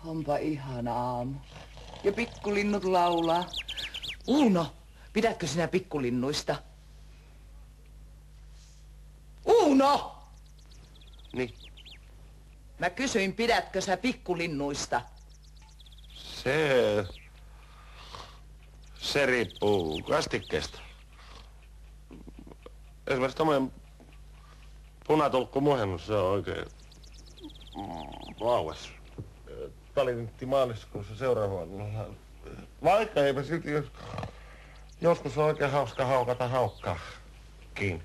Onpa ihana aamu. Ja pikkulinnut laulaa. Uuno, pidätkö sinä pikkulinnuista? Uuno! Niin. Mä kysyin, pidätkö sä pikkulinnuista? Se riippuu kastikkeesta. Esimerkiksi tommonen punatulkku muhennus, se on oikein lauas. Talintti maaliskuussa seuraavana. Vaikka eipä silti joskus on oikein hauska haukata haukkaakin.